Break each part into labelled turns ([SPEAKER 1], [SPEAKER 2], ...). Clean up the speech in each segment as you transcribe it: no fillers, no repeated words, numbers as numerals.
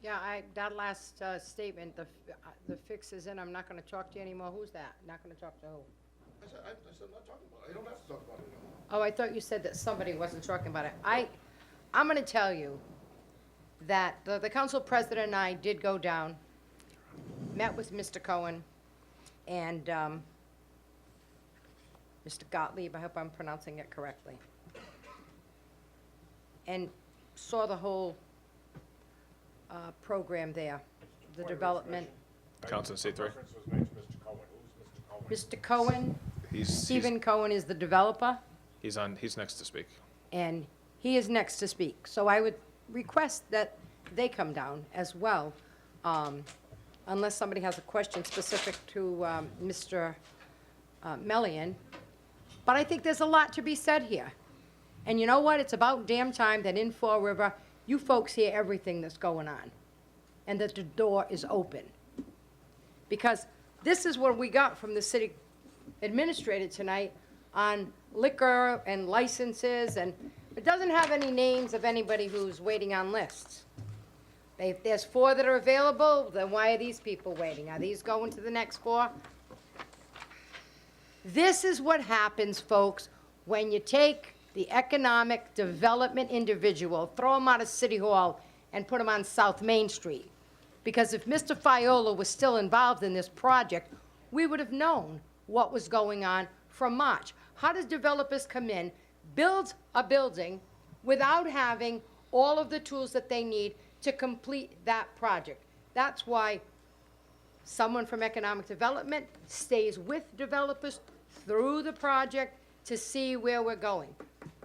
[SPEAKER 1] Yeah, that last statement, the fix is in, I'm not gonna talk to you anymore, who's that? Not gonna talk to who?
[SPEAKER 2] I said, I'm not talking about it. I don't have to talk about it anymore.
[SPEAKER 1] Oh, I thought you said that somebody wasn't talking about it. I'm gonna tell you that the council president and I did go down, met with Mr. Cohen and, Mr. Gottlieb, I hope I'm pronouncing it correctly, and saw the whole, program there, the development.
[SPEAKER 3] Council seat three.
[SPEAKER 4] Reference was made to Mr. Cohen. Who's Mr. Cohen?
[SPEAKER 1] Mr. Cohen,
[SPEAKER 3] He's
[SPEAKER 1] Stephen Cohen is the developer,
[SPEAKER 3] he's next to speak.
[SPEAKER 1] and he is next to speak. So I would request that they come down as well, unless somebody has a question specific to Mr. Melian. But I think there's a lot to be said here. And you know what? It's about damn time that in Fall River, you folks hear everything that's going on, and that the door is open. Because this is what we got from the city administrator tonight on liquor and licenses, and it doesn't have any names of anybody who's waiting on lists. If there's 4 that are available, then why are these people waiting? Are these going to the next 4? This is what happens, folks, when you take the economic development individual, throw him out of City Hall, and put him on South Main Street. Because if Mr. Fiola was still involved in this project, we would have known what was going on from March. How does developers come in, build a building without having all of the tools that they need to complete that project? That's why someone from economic development stays with developers through the project to see where we're going.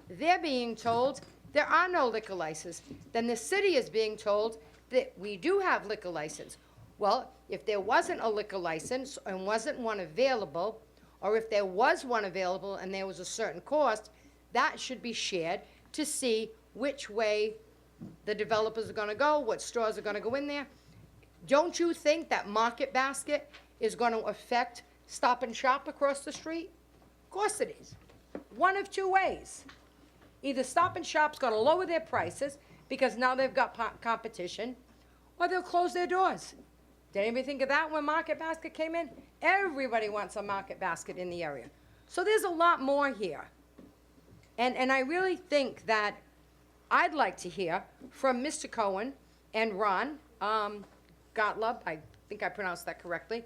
[SPEAKER 1] They're being told there are no liquor licenses. Then the city is being told that we do have liquor license. Well, if there wasn't a liquor license and wasn't one available, or if there was one available and there was a certain cost, that should be shared to see which way the developers are gonna go, what stores are gonna go in there. Don't you think that Market Basket is gonna affect Stop and Shop across the street? Of course it is. One of 2 ways. Either Stop and Shop's gonna lower their prices because now they've got competition, or they'll close their doors. Did anybody think of that when Market Basket came in? Everybody wants a Market Basket in the area. So there's a lot more here. And I really think that I'd like to hear from Mr. Cohen and Ron Gottlieb, I think I pronounced that correctly,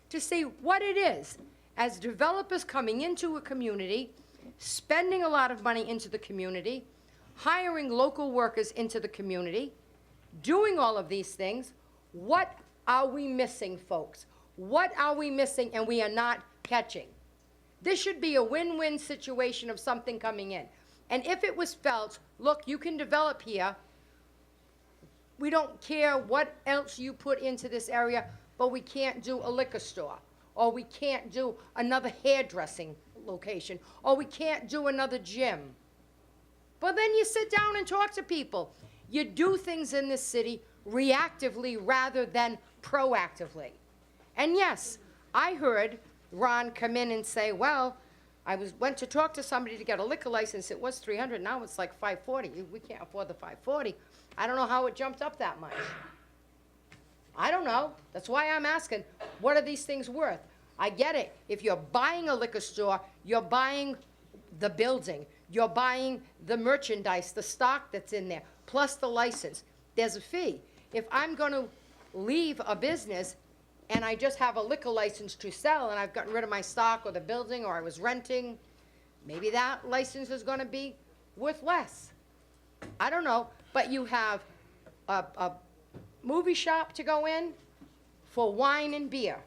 [SPEAKER 1] to see what it is as developers coming into a community, spending a lot of money into the community, hiring local workers into the community, doing all of these things. What are we missing, folks? What are we missing and we are not catching? This should be a win-win situation of something coming in. And if it was felt, look, you can develop here, we don't care what else you put into this area, but we can't do a liquor store, or we can't do another hairdressing location, or we can't do another gym. But then you sit down and talk to people. You do things in this city reactively rather than proactively. And yes, I heard Ron come in and say, well, went to talk to somebody to get a liquor license, it was $300, now it's like $540. We can't afford the $540. I don't know how it jumped up that much. I don't know. That's why I'm asking, what are these things worth? I get it. If you're buying a liquor store, you're buying the building. You're buying the merchandise, the stock that's in there, plus the license. There's a fee. If I'm going to leave a business and I just have a liquor license to sell and I've gotten rid of my stock or the building or I was renting, maybe that license is going to be worth less. I don't know. But you have a movie shop to go in for wine and beer.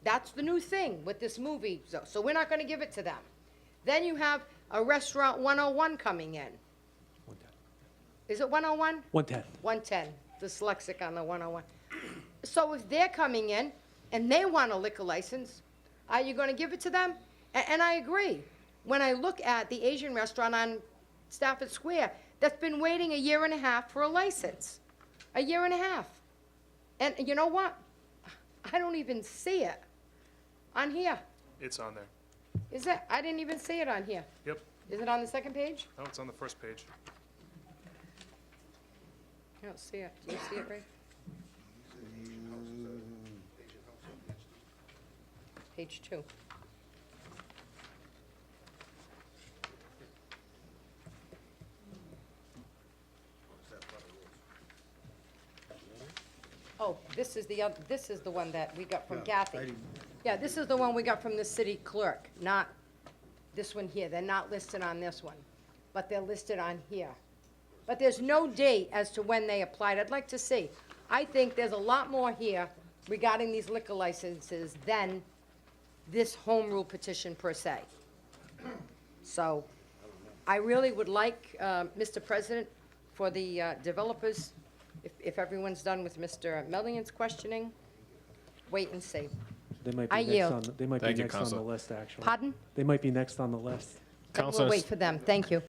[SPEAKER 1] That's the new thing with this movie. So we're not going to give it to them. Then you have a restaurant 101 coming in. Is it 101?
[SPEAKER 5] 110.
[SPEAKER 1] 110, dyslexic on the 101. So if they're coming in and they want a liquor license, are you going to give it to them? And I agree. When I look at the Asian restaurant on Stafford Square, that's been waiting 1.5 years for a license. 1.5 years. And you know what? I don't even see it on here.
[SPEAKER 3] It's on there.
[SPEAKER 1] Is it? I didn't even see it on here.
[SPEAKER 3] Yep.
[SPEAKER 1] Is it on the second page?
[SPEAKER 3] No, it's on the first page.
[SPEAKER 1] I don't see it. Do you see it, Ray? Page 2. Oh, this is the one that we got from Kathy. Yeah, this is the one we got from the city clerk, not this one here. They're not listed on this one, but they're listed on here. But there's no date as to when they applied. I'd like to see. I think there's a lot more here regarding these liquor licenses than this home rule petition per se. So I really would like, Mr. President, for the developers, if everyone's done with Mr. Mellion's questioning, wait and see.
[SPEAKER 5] They might
[SPEAKER 1] I
[SPEAKER 5] be next
[SPEAKER 1] yield.
[SPEAKER 5] on, they might be
[SPEAKER 3] Thank you,
[SPEAKER 5] next on the
[SPEAKER 3] Counselor.
[SPEAKER 5] list, actually.
[SPEAKER 1] Pardon?
[SPEAKER 5] They might be next on the list.
[SPEAKER 1] We'll
[SPEAKER 3] Counselor,
[SPEAKER 1] wait for them. Thank you.